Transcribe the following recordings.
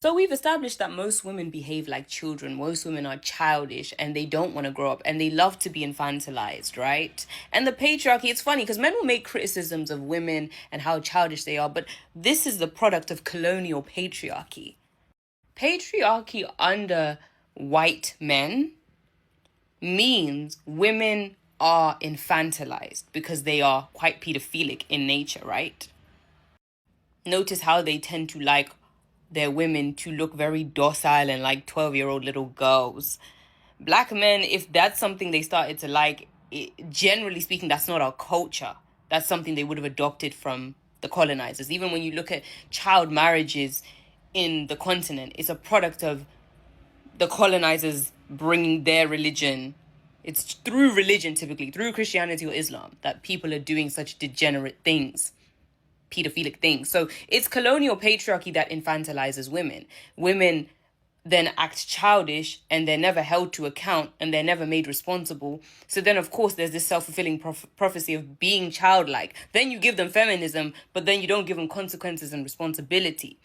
So we've established that most women behave like children. Most women are childish and they don't want to grow up and they love to be infantilized, right? And the patriarchy, it's funny because men will make criticisms of women and how childish they are, but this is the product of colonial patriarchy. Patriarchy under white men means women are infantilized because they are quite pedophilic in nature, right? Notice how they tend to like their women to look very docile and like 12-year-old little girls. Black men, if that's something they started to like, generally speaking, that's not our culture. That's something they would have adopted from the colonizers. Even when you look at child marriages in the continent, it's a product of the colonizers bringing their religion. It's through religion, typically, through Christianity or Islam, that people are doing such degenerate things, pedophilic things. So it's colonial patriarchy that infantilizes women. Women then act childish and they're never held to account and they're never made responsible. So then, of course, there's this self-fulfilling prophecy of being childlike. Then you give them feminism, but then you don't give them consequences and responsibility.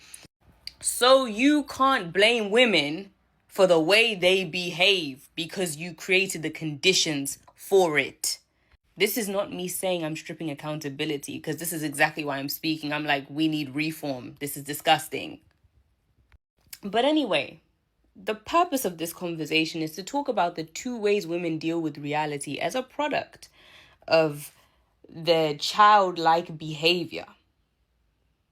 So you can't blame women for the way they behave because you created the conditions for it. This is not me saying I'm stripping accountability, because this is exactly why I'm speaking. I'm like, we need reform. This is disgusting. But anyway, the purpose of this conversation is to talk about the two ways women deal with reality as a product of their childlike behavior.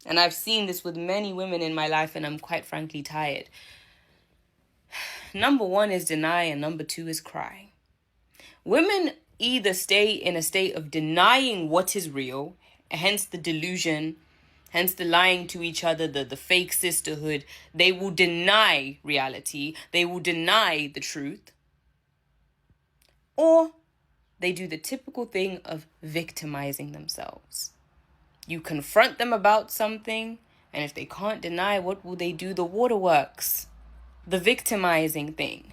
And I've seen this with many women in my life, and I'm quite frankly tired. Number one is deny, and number two is cry. Women either stay in a state of denying what is real, hence the delusion, hence the lying to each other, the fake sisterhood. They will deny reality. They will deny the truth. Or they do the typical thing of victimizing themselves. You confront them about something, and if they can't deny, what will they do? The waterworks, the victimizing thing.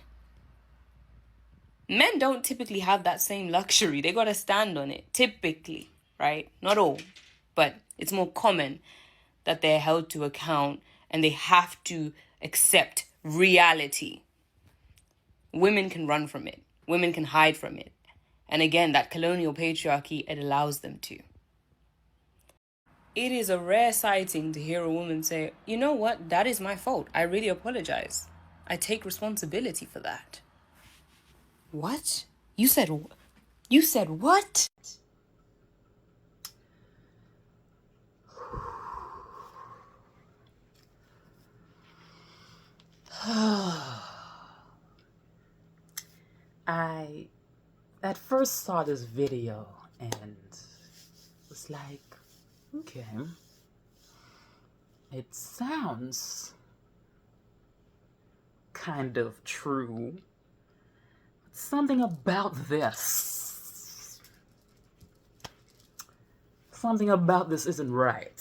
Men don't typically have that same luxury. They gotta stand on it, typically, right? Not all, but it's more common that they're held to account and they have to accept reality. Women can run from it. Women can hide from it. And again, that colonial patriarchy, it allows them to. It is a rare sighting to hear a woman say, you know what, that is my fault. I really apologize. I take responsibility for that. What? You said what? I at first saw this video and was like, okay, it sounds kind of true. Something about this isn't right.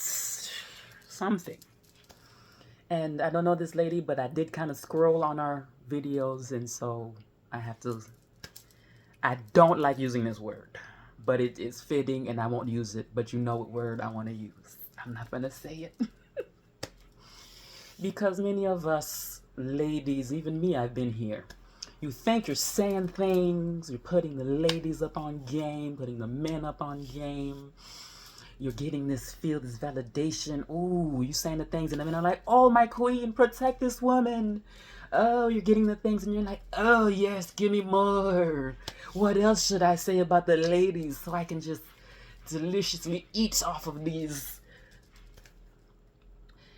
Something. And I don't know this lady, but I did kind of scroll on our videos, and so I don't like using this word, but it is fitting and I won't use it, but you know what word I want to use. I'm not going to say it. Because many of us ladies, even me, I've been here. You think you're saying things, you're putting the ladies up on game, putting the men up on game. You're getting this feel, this validation. Ooh, you saying the things, and the men are like, oh, my queen, protect this woman. Oh, you're getting the things, and you're like, oh, yes, give me more. What else should I say about the ladies so I can just deliciously eat off of these?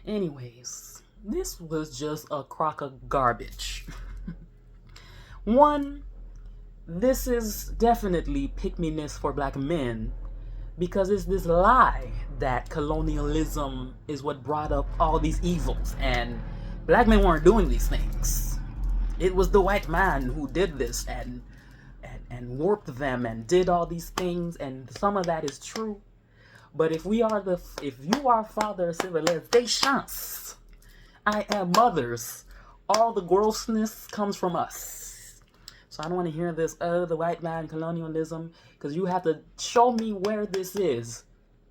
Anyways, this was just a crock of garbage. One, this is definitely pick-me-ness for black men, because it's this lie that colonialism is what brought up all these evils, and black men weren't doing these things. It was the white man who did this and warped them and did all these things, and some of that is true. But if you are father of civilizations, I am mothers, all the grossness comes from us. So I don't want to hear this, oh, the white man colonialism, because you have to show me where this is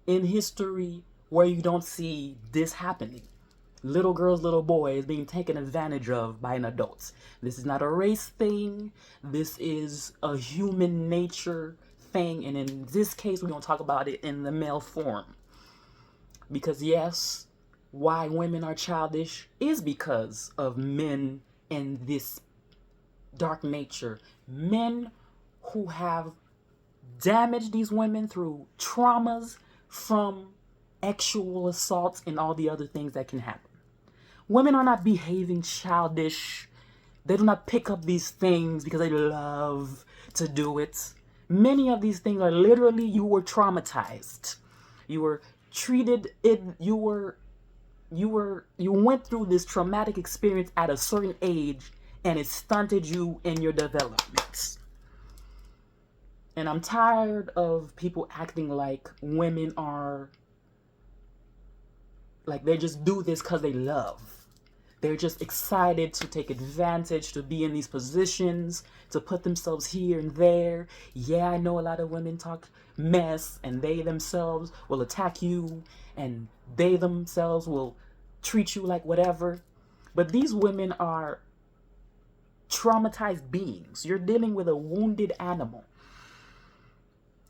in history where you don't see this happening. little girls, little boys being taken advantage of by an adult. This is not a race thing. This is a human nature thing. And in this case, we're going to talk about it in the male form. Because yes, why women are childish is because of men and this dark nature. Men who have damaged these women through traumas from sexual assaults and all the other things that can happen. Women are not behaving childish. They do not pick up these things because they love to do it. Many of these things are literally you were traumatized. You were treated it you went through this traumatic experience at a certain age and it stunted you in your development. And I'm tired of people acting like women are like they just do this because they love. They're just excited to take advantage, to be in these positions, to put themselves here and there. Yeah, I know a lot of women talk mess and they themselves will attack you and they themselves will treat you like whatever. But these women are traumatized beings. You're dealing with a wounded animal.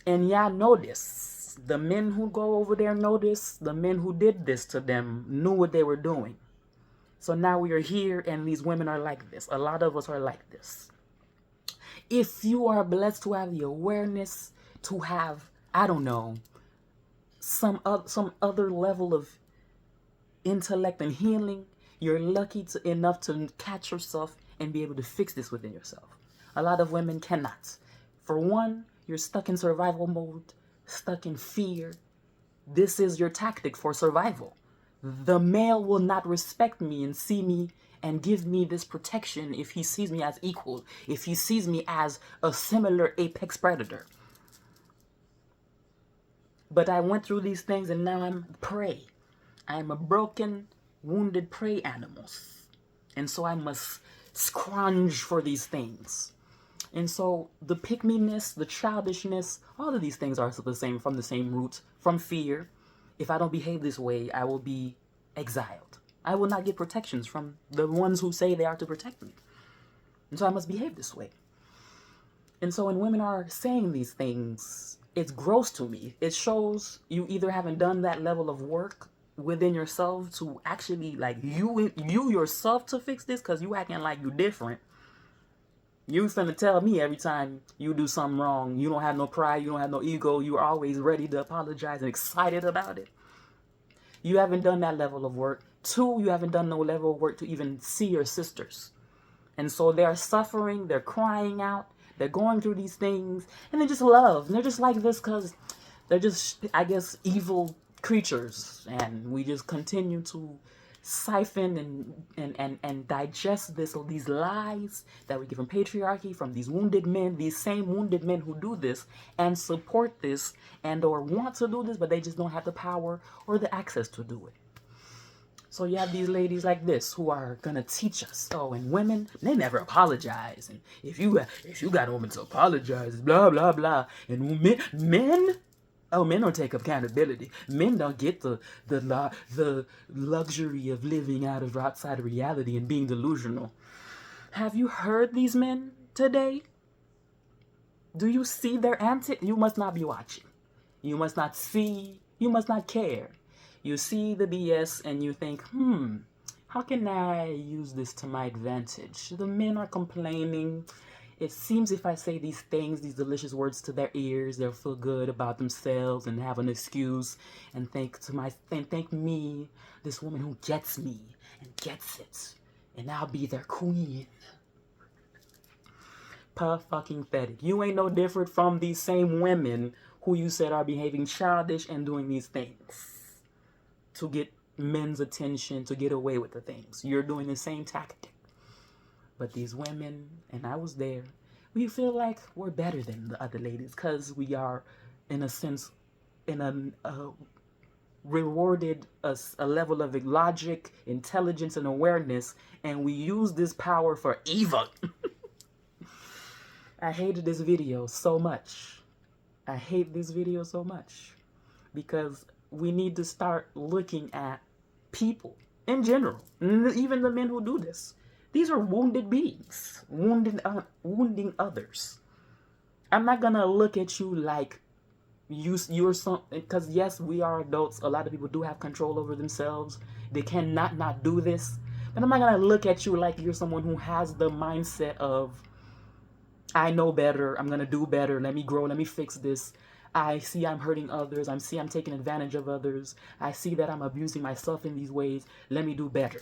And y'all know this. The men who go over there know this. The men who did this to them knew what they were doing. So now we are here and these women are like this. A lot of us are like this. If you are blessed to have the awareness to have, I don't know, some other level of intellect and healing, you're lucky enough to catch yourself and be able to fix this within yourself. A lot of women cannot. For one, you're stuck in survival mode, stuck in fear. This is your tactic for survival. The male will not respect me and see me and give me this protection if he sees me as equal, if he sees me as a similar apex predator. But I went through these things and now I'm prey. I'm a broken, wounded prey animal. And so I must scrounge for these things. And so the pick-me-ness, the childishness, all of these things are the same, from the same root, from fear. If I don't behave this way, I will be exiled. I will not get protections from the ones who say they are to protect me. And so I must behave this way. And so when women are saying these things, it's gross to me. It shows you either haven't done that level of work within yourself to actually, like, you yourself to fix this, because you acting like you different. You finna tell me every time you do something wrong, you don't have no pride, you don't have no ego, you're always ready to apologize and excited about it. You haven't done that level of work. 2, you haven't done no level of work to even see your sisters. And so they're suffering, they're crying out, they're going through these things, and they just love. And they're just like this because they're just, I guess, evil creatures. And we just continue to siphon and digest these lies that we get from patriarchy, from these wounded men, these same wounded men who do this and support this and or want to do this, but they just don't have the power or the access to do it. So you have these ladies like this who are gonna teach us. Oh, and women, they never apologize. And if you got a woman to apologize, blah blah blah. And men, oh, men don't take accountability. Men don't get the luxury of living outside of reality and being delusional. Have you heard these men today? Do you see their antics? You must not be watching. You must not see. You must not care. You see the BS and you think, how can I use this to my advantage? The men are complaining. It seems if I say these things, these delicious words to their ears, they'll feel good about themselves and have an excuse and thank me, this woman who gets me and gets it, and I'll be their queen. Pathetic. You ain't no different from these same women who you said are behaving childish and doing these things to get men's attention, to get away with the things. You're doing the same tactic. But these women, and I was there, we feel like we're better than the other ladies because we are, in a sense, rewarded a level of logic, intelligence, and awareness, and we use this power for evil. I hated this video so much. I hate this video so much because we need to start looking at people in general, even the men who do this. These are wounded beings, wounding others. I'm not gonna look at you like you're some, because yes, we are adults. A lot of people do have control over themselves. They cannot not do this. But I'm not gonna look at you like you're someone who has the mindset of, I know better, I'm gonna do better, let me grow, let me fix this. I see I'm hurting others, I'm taking advantage of others, I see that I'm abusing myself in these ways, let me do better.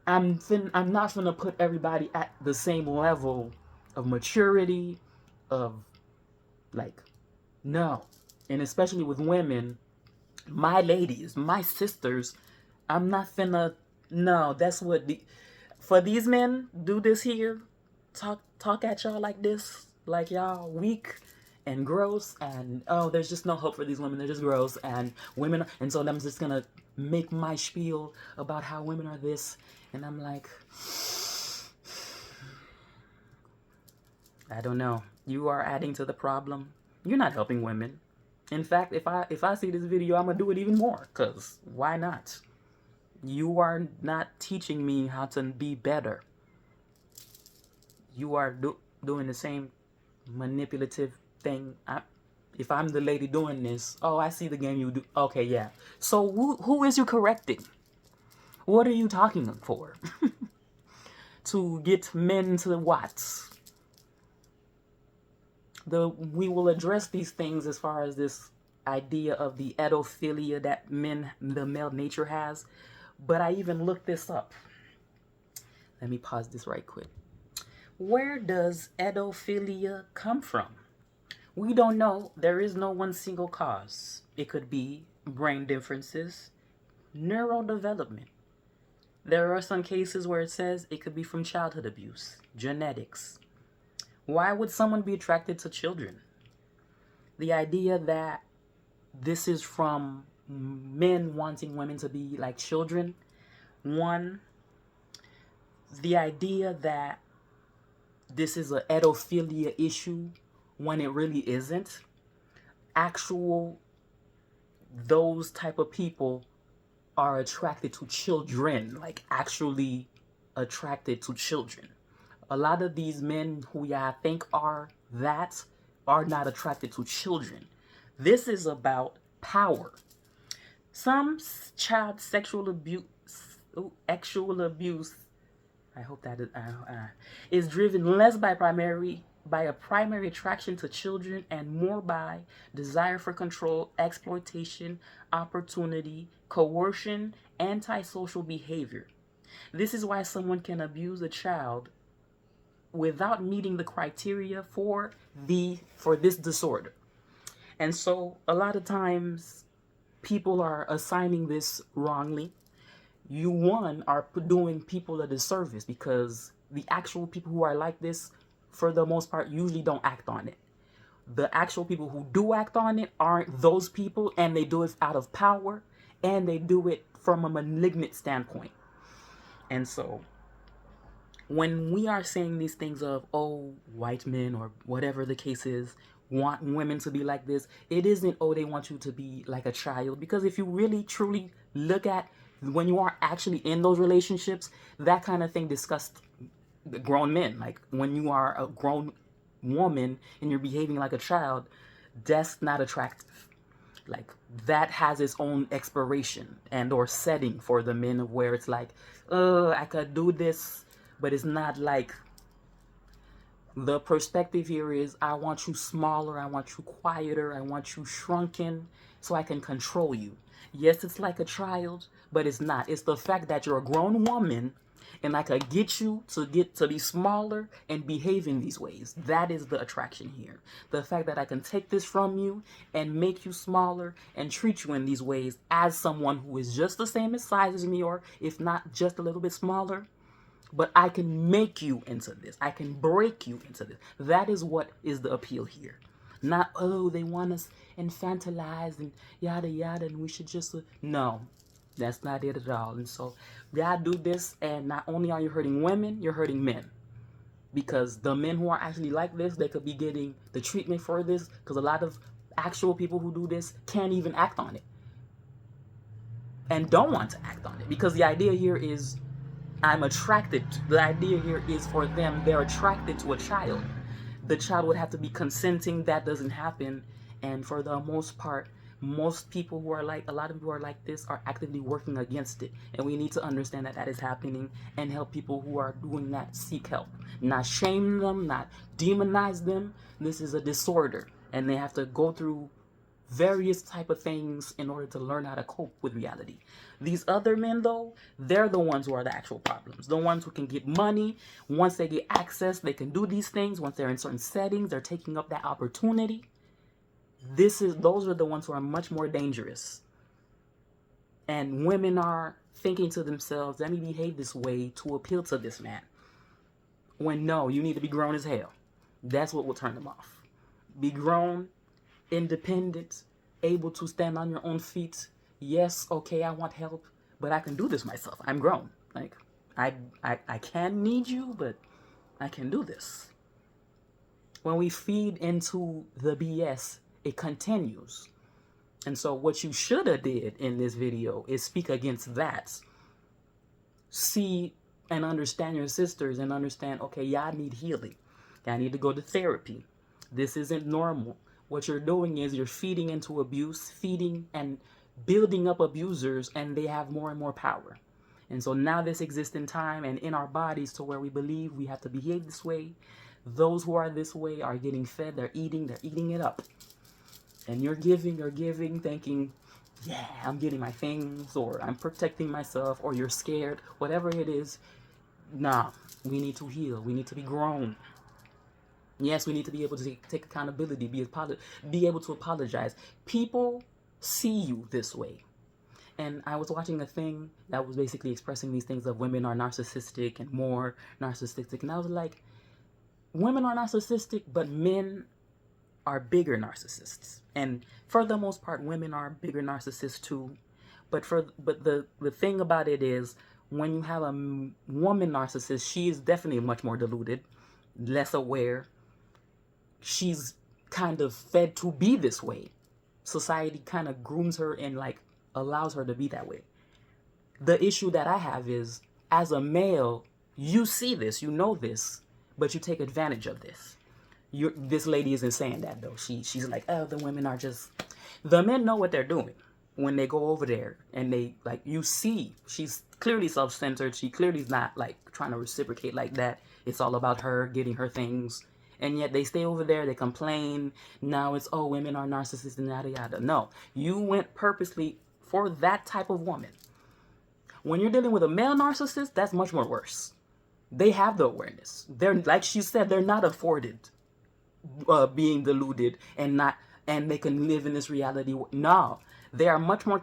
I'm not gonna put everybody at the same level of maturity, of like, no. And especially with women, my ladies, my sisters, I'm not finna, no, that's what for these men do this here, talk at y'all like this, like y'all weak and gross, and oh, there's just no hope for these women, they're just gross, and women, and so I'm just gonna make my spiel about how women are this, and I'm like, I don't know, you are adding to the problem, you're not helping women. In fact, if I see this video, I'm gonna do it even more, cause why not? You are not teaching me how to be better. You are doing the same manipulative thing. If I'm the lady doing this, oh, I see the game you do. Okay, yeah. So who is you correcting? What are you talking for? To get men to what? We will address these things as far as this idea of the edophilia that the male nature has. But I even looked this up. Let me pause this right quick. Where does edophilia come from? We don't know. There is no one single cause. It could be brain differences, neurodevelopment. There are some cases where it says it could be from childhood abuse, genetics. Why would someone be attracted to children? The idea that this is from men wanting women to be like children. One, the idea that this is a edophilia issue when it really isn't. Those type of people are attracted to children, like actually attracted to children. A lot of these men who I think are that are not attracted to children. This is about power. Some child sexual abuse, I hope that is driven less by a primary attraction to children and more by desire for control, exploitation, opportunity, coercion, antisocial behavior. This is why someone can abuse a child without meeting the criteria for this disorder. And so a lot of times people are assigning this wrongly. You are doing people a disservice, because the actual people who are like this, for the most part, usually don't act on it. The actual people who do act on it aren't those people, and they do it out of power, and they do it from a malignant standpoint. And so when we are saying these things of, oh, white men or whatever the case is want women to be like this, it isn't, oh, they want you to be like a child. Because if you really truly look at when you are actually in those relationships, that kind of thing disgusts the grown men. Like when you are a grown woman and you're behaving like a child, that's not attractive. Like that has its own expiration and or setting for the men, of where it's like, I could do this, but it's not like, the perspective here is, I want you smaller, I want you quieter, I want you shrunken so I can control you. Yes, it's like a child, but it's not. It's the fact that you're a grown woman and I could get you to be smaller and behave in these ways. That is the attraction here. The fact that I can take this from you and make you smaller and treat you in these ways as someone who is just the same size as me, or if not just a little bit smaller. But I can make you into this. I can break you into this. That is what is the appeal here. Not, oh, they want us infantilized and yada yada, and we should just... No, that's not it at all. And so, y'all do this, and not only are you hurting women, you're hurting men. Because the men who are actually like this, they could be getting the treatment for this, because a lot of actual people who do this can't even act on it. and don't want to act on it, because the idea here is I'm attracted. The idea here is for them, they're attracted to a child. The child would have to be consenting. That doesn't happen. And for the most part, most people who are like, a lot of people who are like this are actively working against it. And we need to understand that that is happening and help people who are doing that seek help. Not shame them, not demonize them. This is a disorder. And they have to go through various type of things in order to learn how to cope with reality. These other men, though, they're the ones who are the actual problems. The ones who can get money. Once they get access, they can do these things. Once they're in certain settings, they're taking up that opportunity. Those are the ones who are much more dangerous. And women are thinking to themselves, let me behave this way to appeal to this man. When no, you need to be grown as hell. That's what will turn them off. Be grown, independent, able to stand on your own feet. Yes, okay, I want help, but I can do this myself. I'm grown. Like, I can need you, but I can do this. When we feed into the BS, it continues. And so what you should have did in this video is speak against that. See and understand your sisters and understand, okay, y'all need healing. Y'all need to go to therapy. This isn't normal. What you're doing is you're feeding into abuse, feeding and building up abusers, and they have more and more power. And so now this exists in time and in our bodies to where we believe we have to behave this way. Those who are this way are getting fed, they're eating it up. And you're giving, thinking, yeah, I'm getting my things, or I'm protecting myself, or you're scared, whatever it is. Nah, we need to heal. We need to be grown. Yes, we need to be able to take accountability, be able to apologize. People see you this way. And I was watching a thing that was basically expressing these things of women are narcissistic and more narcissistic. And I was like, women are narcissistic, but men are bigger narcissists. And for the most part, women are bigger narcissists too. But the thing about it is, when you have a woman narcissist, she is definitely much more deluded, less aware. She's kind of fed to be this way. Society kind of grooms her and like allows her to be that way. The issue that I have is, as a male, you see this, you know this, but you take advantage of this. This lady isn't saying that though. She's like, oh, the women are just, the men know what they're doing when they go over there, and they, like, you see, she's clearly self-centered. She clearly is not like trying to reciprocate like that. It's all about her getting her things. And yet they stay over there, they complain. Now it's, oh, women are narcissists and yada yada. No, you went purposely for that type of woman. When you're dealing with a male narcissist, that's much more worse. They have the awareness. They're, like she said, they're not afforded being deluded and they can live in this reality. No, they are much more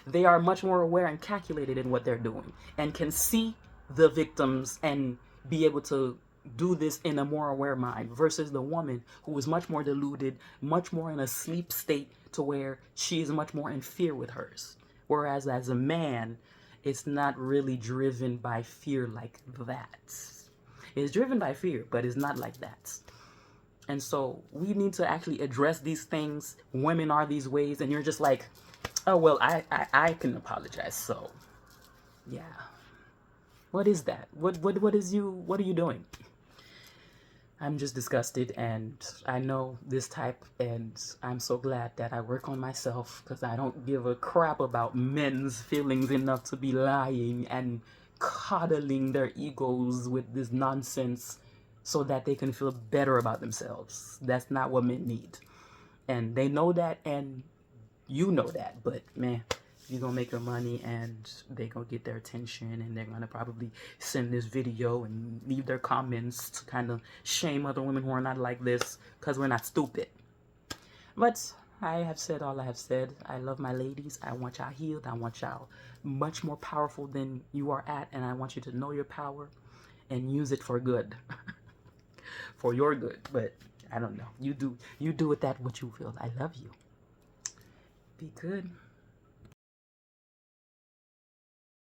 they are much more aware and calculated in what they're doing, and can see the victims and be able to do this in a more aware mind, versus the woman who is much more deluded, much more in a sleep state, to where she is much more in fear with hers. Whereas as a man, it's not really driven by fear like that. It's driven by fear, but it's not like that. And so we need to actually address these things. Women are these ways, and you're just like, oh, well, I can apologize. So, yeah. What is that? What are you doing? I'm just disgusted, and I know this type, and I'm so glad that I work on myself, because I don't give a crap about men's feelings enough to be lying and coddling their egos with this nonsense so that they can feel better about themselves. That's not what men need. And they know that, and you know that, but man, you're gonna make your money and they're gonna get their attention, and they're gonna probably send this video and leave their comments to kind of shame other women who are not like this, because we're not stupid. But I have said all I have said. I love my ladies. I want y'all healed. I want y'all much more powerful than you are at, and I want you to know your power and use it for good. For your good. But I don't know. You do with that what you feel. I love you. Be good.